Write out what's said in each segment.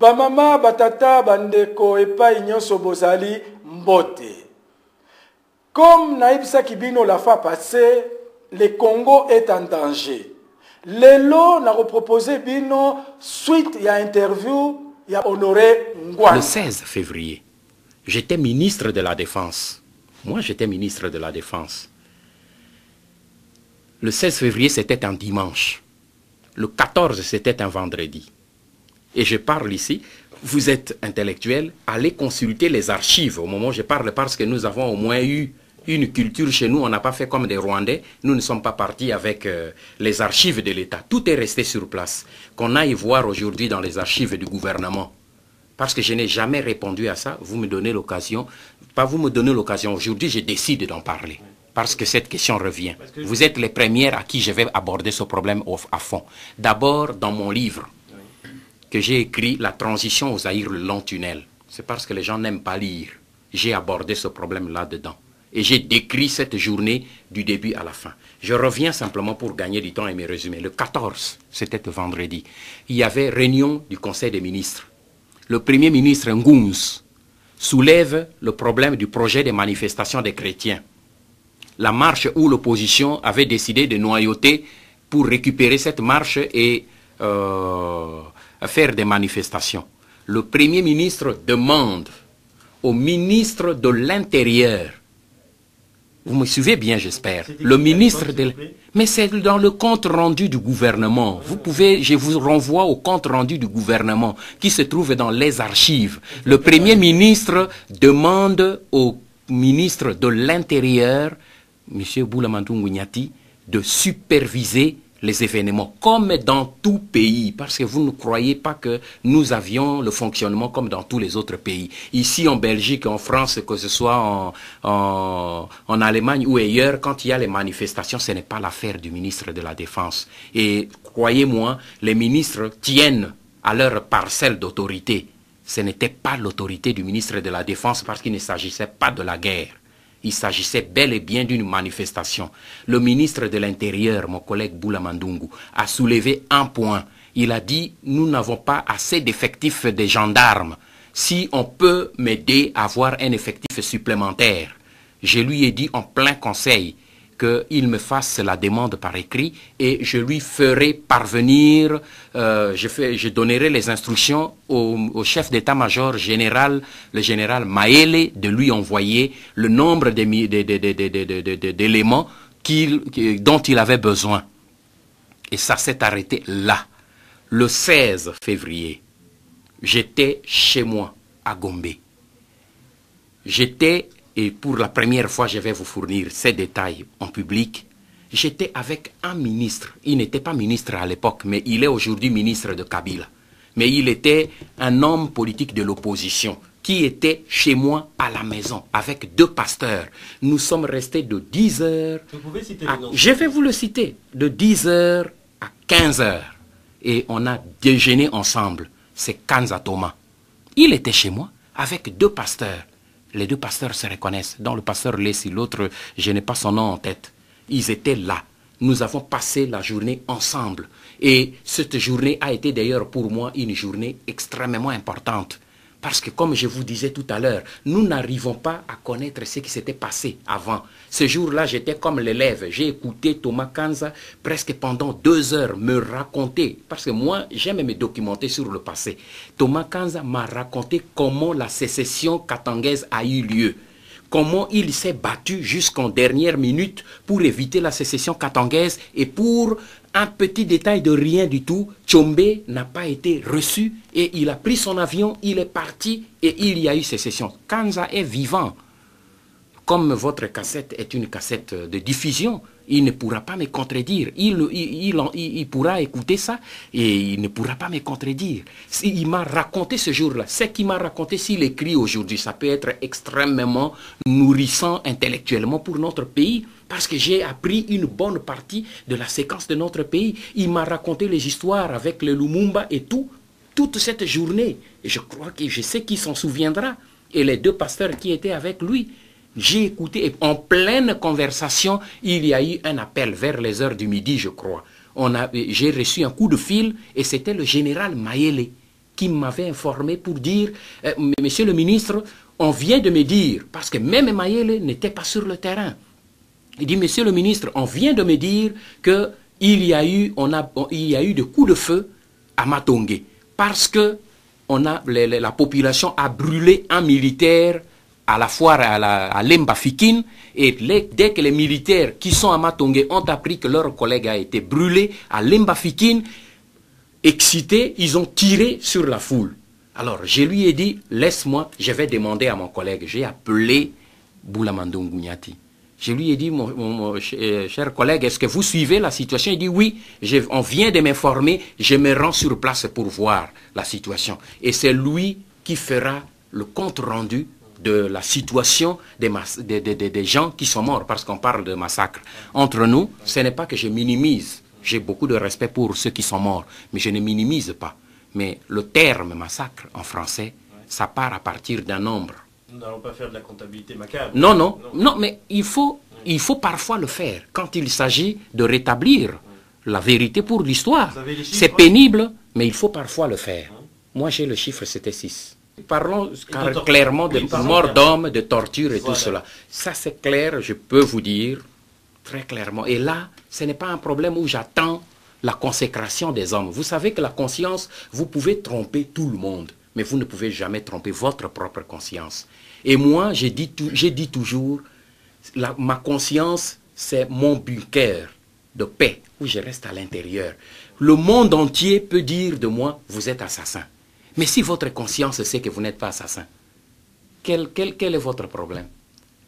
Bamama, batata, bandeko, epai nyonso bozali mbote. Comme Naïbsa Kibino l'a fait passer, le Congo est en danger. Lelo n'a proposé Bino suite à interview, il a honoré Ngouane. Le 16 février, j'étais ministre de la Défense. Moi, j'étais ministre de la Défense. Le 16 février, c'était un dimanche. Le 14, c'était un vendredi. Et je parle ici, vous êtes intellectuel, allez consulter les archives au moment où je parle, parce que nous avons au moins eu une culture chez nous, on n'a pas fait comme des Rwandais, nous ne sommes pas partis avec les archives de l'État. Tout est resté sur place. Qu'on aille voir aujourd'hui dans les archives du gouvernement. Parce que je n'ai jamais répondu à ça, vous me donnez l'occasion, pas vous me donnez l'occasion, aujourd'hui je décide d'en parler. Parce que cette question revient. Vous êtes les premières à qui je vais aborder ce problème à fond. D'abord, dans mon livre, que j'ai écrit « La transition aux Zaïre, le long tunnel ». C'est parce que les gens n'aiment pas lire. J'ai abordé ce problème là-dedans. Et j'ai décrit cette journée du début à la fin. Je reviens simplement pour gagner du temps et me résumer. Le 14, c'était vendredi, il y avait réunion du Conseil des ministres. Le Premier ministre Ngouns soulève le problème du projet de manifestation des chrétiens. La marche où l'opposition avait décidé de noyauter pour récupérer cette marche et faire des manifestations. Le Premier ministre demande au ministre de l'Intérieur, vous me suivez bien j'espère, le ministre de... Mais c'est dans le compte rendu du gouvernement. Vous pouvez, je vous renvoie au compte rendu du gouvernement qui se trouve dans les archives. Le Premier ministre demande au ministre de l'Intérieur, M. Boulamandou Ngouignati, de superviser les événements, comme dans tout pays, parce que vous ne croyez pas que nous avions le fonctionnement comme dans tous les autres pays. Ici en Belgique, en France, que ce soit en Allemagne ou ailleurs, quand il y a les manifestations, ce n'est pas l'affaire du ministre de la Défense. Et croyez-moi, les ministres tiennent à leur parcelle d'autorité. Ce n'était pas l'autorité du ministre de la Défense parce qu'il ne s'agissait pas de la guerre. Il s'agissait bel et bien d'une manifestation. Le ministre de l'Intérieur, mon collègue Boulamandungu, a soulevé un point. Il a dit, nous n'avons pas assez d'effectifs de gendarmes. Si on peut m'aider à avoir un effectif supplémentaire, je lui ai dit en plein conseil qu'il me fasse la demande par écrit et je lui ferai parvenir, je donnerai les instructions au chef d'état-major général, le général Maele, de lui envoyer le nombre d'éléments dont il avait besoin. Et ça s'est arrêté là. Le 16 février, j'étais chez moi à Gombe. J'étais... Et pour la première fois, je vais vous fournir ces détails en public. J'étais avec un ministre. Il n'était pas ministre à l'époque, mais il est aujourd'hui ministre de Kabila. Mais il était un homme politique de l'opposition qui était chez moi à la maison avec deux pasteurs. Nous sommes restés de 10 heures... Vous pouvez citer le nom? Je vais vous le citer. De 10 heures à 15 heures. Et on a déjeuné ensemble. C'est Kanza Thomas. Il était chez moi avec deux pasteurs. Les deux pasteurs se reconnaissent. Dans le pasteur Lessi, l'autre, je n'ai pas son nom en tête. Ils étaient là. Nous avons passé la journée ensemble. Et cette journée a été d'ailleurs pour moi une journée extrêmement importante. Parce que comme je vous disais tout à l'heure, nous n'arrivons pas à connaître ce qui s'était passé avant. Ce jour-là, j'étais comme l'élève. J'ai écouté Thomas Kanza presque pendant 2 heures me raconter. Parce que moi, j'aime me documenter sur le passé. Thomas Kanza m'a raconté comment la sécession katangaise a eu lieu. Comment il s'est battu jusqu'en dernière minute pour éviter la sécession katangaise et pour un petit détail de rien du tout, Tchombe n'a pas été reçu et il a pris son avion, il est parti et il y a eu sécession. Kanza est vivant. Comme votre cassette est une cassette de diffusion, il ne pourra pas me contredire. Il pourra écouter ça et il ne pourra pas me contredire. Il m'a raconté ce jour-là. Ce qu'il m'a raconté, s'il écrit aujourd'hui, ça peut être extrêmement nourrissant intellectuellement pour notre pays. Parce que j'ai appris une bonne partie de la séquence de notre pays. Il m'a raconté les histoires avec le Lumumba et tout, toute cette journée. Et je crois que je sais qui s'en souviendra. Et les deux pasteurs qui étaient avec lui. J'ai écouté, et en pleine conversation, il y a eu un appel vers les heures du midi, je crois. J'ai reçu un coup de fil et c'était le général Maele qui m'avait informé pour dire, Monsieur le ministre, on vient de me dire, parce que même Mayele n'était pas sur le terrain. Il dit, Monsieur le ministre, on vient de me dire qu'il y a eu des coups de feu à Matongé, parce que la population a brûlé un militaire à la foire à Lemba Fikine, et dès que les militaires qui sont à Matongé ont appris que leur collègue a été brûlé à Lemba Fikine, excités, ils ont tiré sur la foule. Alors je lui ai dit, laisse-moi, je vais demander à mon collègue. J'ai appelé Boulamando Ngounyati. Je lui ai dit, mon cher collègue, est-ce que vous suivez la situation? Il dit, oui, on vient de m'informer, je me rends sur place pour voir la situation. Et c'est lui qui fera le compte rendu de la situation des gens qui sont morts, parce qu'on parle de massacre. Entre nous, ce n'est pas que je minimise, j'ai beaucoup de respect pour ceux qui sont morts, mais je ne minimise pas. Mais le terme massacre en français, ça part à partir d'un nombre. Nous n'allons pas faire de la comptabilité macabre. Non, mais il faut parfois le faire quand il s'agit de rétablir la vérité pour l'histoire. C'est pénible, mais il faut parfois le faire. Moi, j'ai le chiffre, c'était 6. Parlons clairement de mort d'hommes, de torture et tout cela. Ça, c'est clair, je peux vous dire très clairement. Et là, ce n'est pas un problème où j'attends la consécration des hommes. Vous savez que la conscience, vous pouvez tromper tout le monde, mais vous ne pouvez jamais tromper votre propre conscience. Et moi, j'ai dit toujours, ma conscience, c'est mon bunker de paix, où je reste à l'intérieur. Le monde entier peut dire de moi, vous êtes assassin. Mais si votre conscience sait que vous n'êtes pas assassin, quel est votre problème?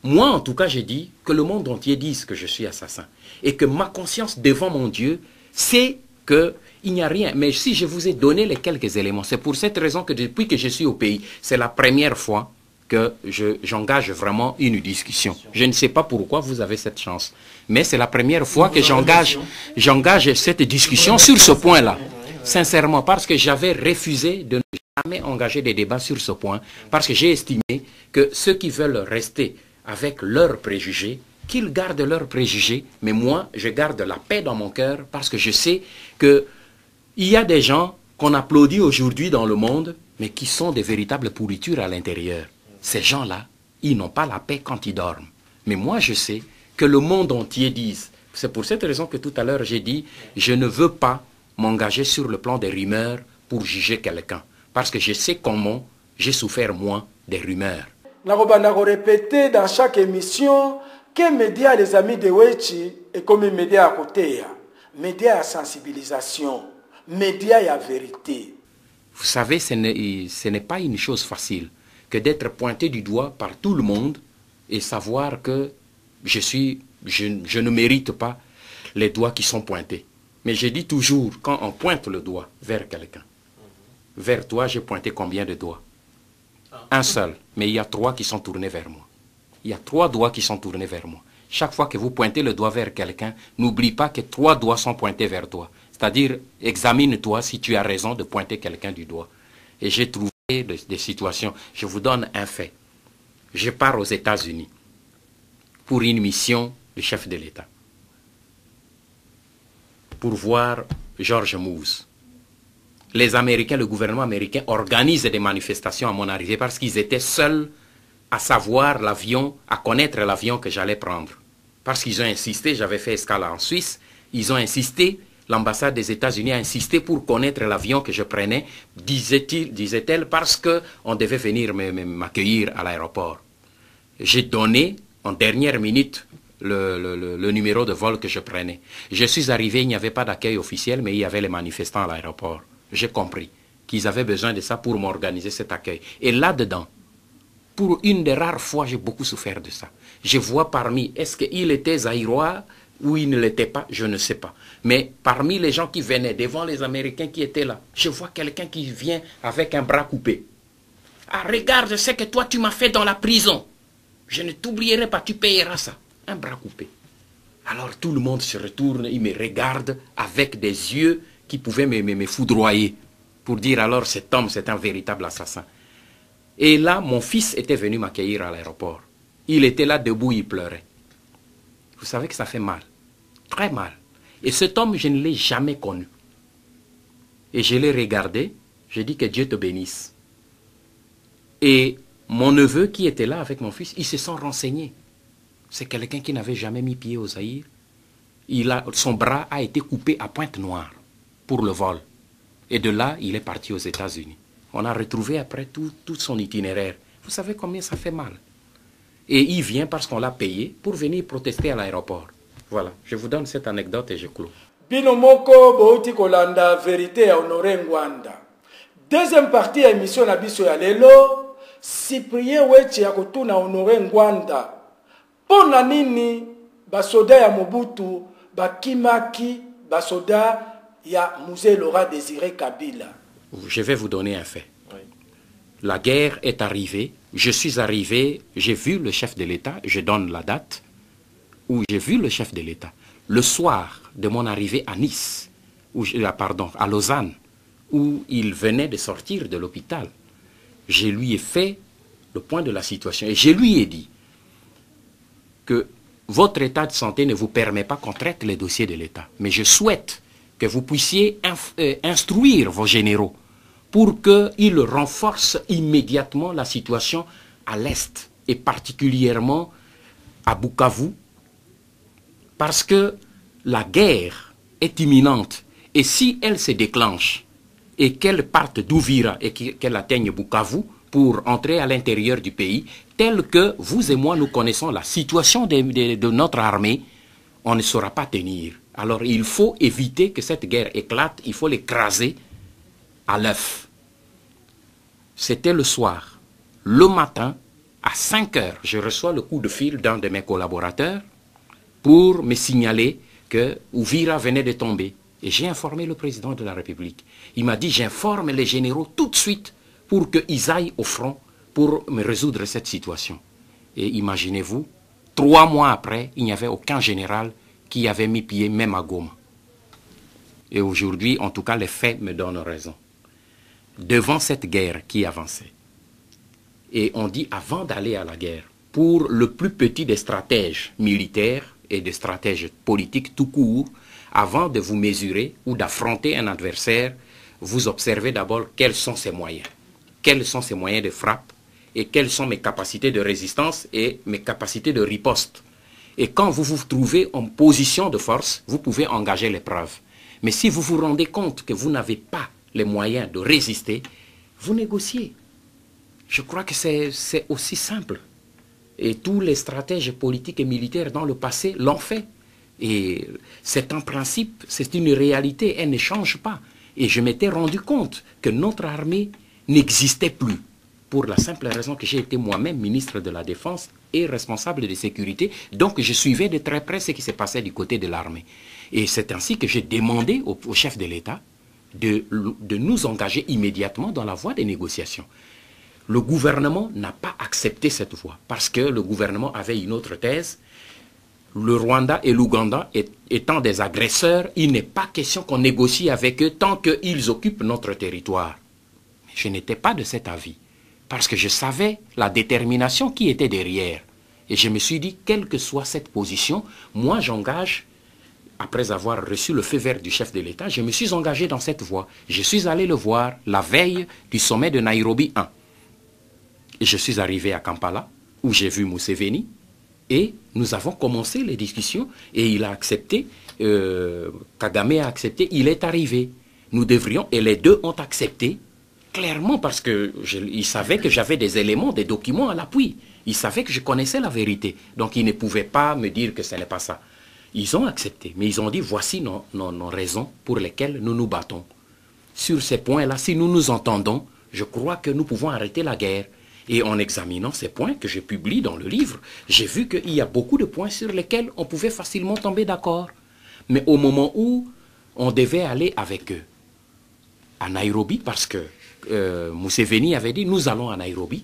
Moi, en tout cas, j'ai dit que le monde entier dise que je suis assassin. Et que ma conscience devant mon Dieu sait qu'il n'y a rien. Mais si je vous ai donné les quelques éléments, c'est pour cette raison que depuis que je suis au pays, c'est la première fois que j'engage vraiment une discussion. Je ne sais pas pourquoi vous avez cette chance, mais c'est la première fois que j'engage cette discussion sur ce point-là. Sincèrement, parce que j'avais refusé de ne jamais engager des débats sur ce point, parce que j'ai estimé que ceux qui veulent rester avec leurs préjugés, qu'ils gardent leurs préjugés, mais moi, je garde la paix dans mon cœur, parce que je sais qu'il y a des gens qu'on applaudit aujourd'hui dans le monde, mais qui sont des véritables pourritures à l'intérieur. Ces gens-là, ils n'ont pas la paix quand ils dorment. Mais moi, je sais que le monde entier dise. C'est pour cette raison que tout à l'heure, j'ai dit, je ne veux pas m'engager sur le plan des rumeurs pour juger quelqu'un. Parce que je sais comment j'ai souffert, moi, des rumeurs. Nous avons répété dans chaque émission que médias, les amis de Wechi, est comme un média à côté. Média à sensibilisation, média à vérité. Vous savez, ce n'est pas une chose facile que d'être pointé du doigt par tout le monde et savoir que je ne mérite pas les doigts qui sont pointés. Mais je dis toujours, quand on pointe le doigt vers quelqu'un, vers toi, j'ai pointé combien de doigts? Un seul, mais il y a 3 qui sont tournés vers moi. Il y a 3 doigts qui sont tournés vers moi. Chaque fois que vous pointez le doigt vers quelqu'un, n'oublie pas que 3 doigts sont pointés vers toi. C'est-à-dire, examine-toi si tu as raison de pointer quelqu'un du doigt. Et j'ai trouvé des situations. Je vous donne un fait. Je pars aux États-Unis pour une mission du chef de l'État, pour voir George Moose. Les Américains, le gouvernement américain organise des manifestations à mon arrivée parce qu'ils étaient seuls à savoir l'avion, à connaître l'avion que j'allais prendre. Parce qu'ils ont insisté, j'avais fait escale en Suisse, ils ont insisté, l'ambassade des États-Unis a insisté pour connaître l'avion que je prenais, disait-elle, parce qu'on devait venir m'accueillir à l'aéroport. J'ai donné en dernière minute le numéro de vol que je prenais. Je suis arrivé, il n'y avait pas d'accueil officiel, mais il y avait les manifestants à l'aéroport. J'ai compris qu'ils avaient besoin de ça pour m'organiser cet accueil. Et là-dedans, pour une des rares fois, j'ai beaucoup souffert de ça. Je vois parmi, est-ce qu'il était zaïrois ou il ne l'était pas, je ne sais pas. Mais parmi les gens qui venaient devant les Américains qui étaient là, je vois quelqu'un qui vient avec un bras coupé. Ah, regarde ce que toi tu m'as fait dans la prison. Je ne t'oublierai pas, tu payeras ça. Un bras coupé. Alors tout le monde se retourne, il me regarde avec des yeux qui pouvaient me foudroyer. Pour dire alors cet homme c'est un véritable assassin. Et là mon fils était venu m'accueillir à l'aéroport. Il était là debout, il pleurait. Vous savez que ça fait mal. Très mal. Et cet homme je ne l'ai jamais connu. Et je l'ai regardé J'ai dit que Dieu te bénisse. Et mon neveu qui était là avec mon fils, ils se sont renseignés. C'est quelqu'un qui n'avait jamais mis pied au Zaïre. Son bras a été coupé à Pointe-Noire pour le vol. Et de là, il est parti aux États-Unis. On a retrouvé après tout son itinéraire. Vous savez combien ça fait mal. Et il vient parce qu'on l'a payé pour venir protester à l'aéroport. Voilà, je vous donne cette anecdote et je clôt. Bino moko bouti kolanda vérité ya Honoré Ngwanda. Deuxième partie ya émission na biso ya lelo, Cyprien Weche ya kotuna Honoré Ngwanda. Pona nini basoda ya Mobutu bakimaki basoda ya Musée Laurent Désiré Kabila? Je vais vous donner un fait. Oui. La guerre est arrivée, je suis arrivé, j'ai vu le chef de l'État, je donne la date où j'ai vu le chef de l'État. Le soir de mon arrivée à Nice, à Lausanne, où il venait de sortir de l'hôpital, je lui ai fait le point de la situation et je lui ai dit que votre état de santé ne vous permet pas qu'on traite les dossiers de l'État. Mais je souhaite que vous puissiez instruire vos généraux pour qu'ils renforcent immédiatement la situation à l'Est et particulièrement à Bukavu, parce que la guerre est imminente et si elle se déclenche et qu'elle parte d'Ouvira et qu'elle atteigne Bukavu pour entrer à l'intérieur du pays, tel que vous et moi nous connaissons la situation de notre armée, on ne saura pas tenir. Alors il faut éviter que cette guerre éclate, il faut l'écraser à l'œuf. C'était le soir. Le matin, à 5 heures, je reçois le coup de fil d'un de mes collaborateurs pour me signaler que Ouvira venait de tomber. Et j'ai informé le président de la République. Il m'a dit, j'informe les généraux tout de suite pour qu'ils aillent au front pour me résoudre cette situation. Et imaginez-vous, 3 mois après, il n'y avait aucun général qui avait mis pied même à Goma. Et aujourd'hui, en tout cas, les faits me donnent raison. Devant cette guerre qui avançait, et on dit avant d'aller à la guerre, pour le plus petit des stratèges militaires et des stratèges politiques tout court, avant de vous mesurer ou d'affronter un adversaire, vous observez d'abord quels sont ses moyens. Quels sont ses moyens de frappe et quelles sont mes capacités de résistance et mes capacités de riposte. Et quand vous vous trouvez en position de force, vous pouvez engager l'épreuve. Mais si vous vous rendez compte que vous n'avez pas les moyens de résister, vous négociez. Je crois que c'est aussi simple. Et tous les stratèges politiques et militaires dans le passé l'ont fait. Et c'est un principe, c'est une réalité, elle ne change pas. Et je m'étais rendu compte que notre armée n'existait plus. Pour la simple raison que j'ai été moi-même ministre de la Défense et responsable de sécurité. Donc je suivais de très près ce qui se passait du côté de l'armée. Et c'est ainsi que j'ai demandé au chef de l'État de nous engager immédiatement dans la voie des négociations. Le gouvernement n'a pas accepté cette voie parce que le gouvernement avait une autre thèse. Le Rwanda et l'Ouganda étant des agresseurs, il n'est pas question qu'on négocie avec eux tant qu'ils occupent notre territoire. Mais je n'étais pas de cet avis parce que je savais la détermination qui était derrière. Et je me suis dit, quelle que soit cette position, moi j'engage, après avoir reçu le feu vert du chef de l'État, je me suis engagé dans cette voie. Je suis allé le voir la veille du sommet de Nairobi 1. Et je suis arrivé à Kampala, où j'ai vu Museveni, et nous avons commencé les discussions, et il a accepté, Kagame a accepté, il est arrivé. Nous devrions, et les deux ont accepté, clairement, parce qu'ils savaient que j'avais des éléments, des documents à l'appui. Ils savaient que je connaissais la vérité. Donc ils ne pouvaient pas me dire que ce n'est pas ça. Ils ont accepté, mais ils ont dit, voici nos raisons pour lesquelles nous nous battons. Sur ces points-là, si nous nous entendons, je crois que nous pouvons arrêter la guerre. Et en examinant ces points que je publie dans le livre, j'ai vu qu'il y a beaucoup de points sur lesquels on pouvait facilement tomber d'accord. Mais au moment où on devait aller avec eux à Nairobi, parce que Museveni avait dit, nous allons à Nairobi,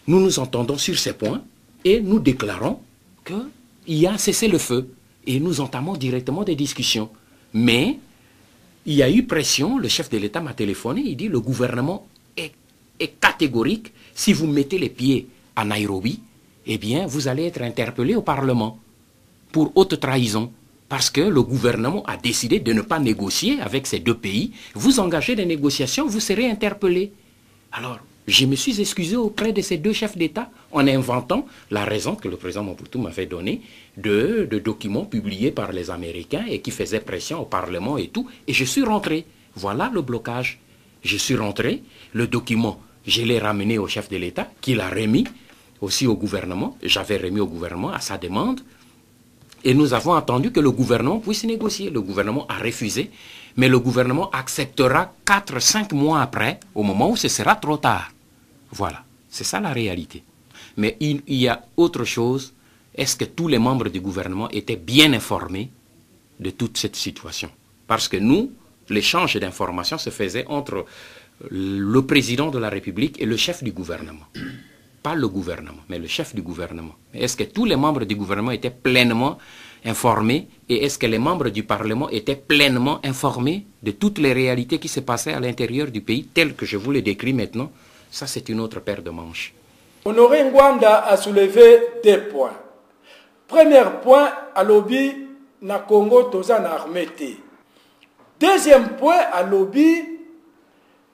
nous nous entendons sur ces points et nous déclarons qu'il y a un cessez-le-feu. Et nous entamons directement des discussions. Mais il y a eu pression, le chef de l'État m'a téléphoné, il dit le gouvernement est catégorique, si vous mettez les pieds à Nairobi, eh bien vous allez être interpellé au Parlement pour haute trahison. Parce que le gouvernement a décidé de ne pas négocier avec ces deux pays. Vous engagez des négociations, vous serez interpellé. Alors, je me suis excusé auprès de ces deux chefs d'État en inventant la raison que le président Mobutu m'avait donnée de documents publiés par les Américains et qui faisaient pression au Parlement et tout. Et je suis rentré. Voilà le blocage. Je suis rentré. Le document, je l'ai ramené au chef de l'État qui l'a remis aussi au gouvernement. J'avais remis au gouvernement à sa demande. Et nous avons attendu que le gouvernement puisse négocier. Le gouvernement a refusé. Mais le gouvernement acceptera 4-5 mois après, au moment où ce sera trop tard. Voilà, c'est ça la réalité. Mais il y a autre chose. Est-ce que tous les membres du gouvernement étaient bien informés de toute cette situation? Parce que nous, l'échange d'informations se faisait entre le président de la République et le chef du gouvernement. Pas le gouvernement, mais le chef du gouvernement. Est-ce que tous les membres du gouvernement étaient pleinement informés et est-ce que les membres du Parlement étaient pleinement informés de toutes les réalités qui se passaient à l'intérieur du pays, telles que je vous les décris maintenant? Ça, c'est une autre paire de manches. Honoré Ngwanda a soulevé 2 points. Premier point, à lobby, na Congo, toza na armée. Deuxième point, à lobby,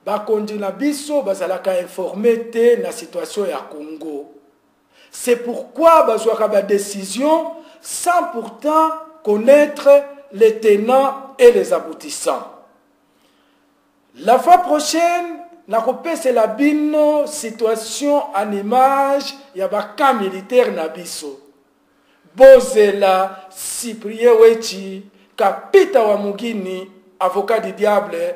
bakondi na biso bazalaka informé te na situation ya Congo. C'est pourquoi bazwaka ba décision sans pourtant connaître les tenants et les aboutissants. La fois prochaine, nakopese la bino situation en image ya baka militaire na biso. Bozela Cyprien Wechi, kapita wa mugini, avocat du diable,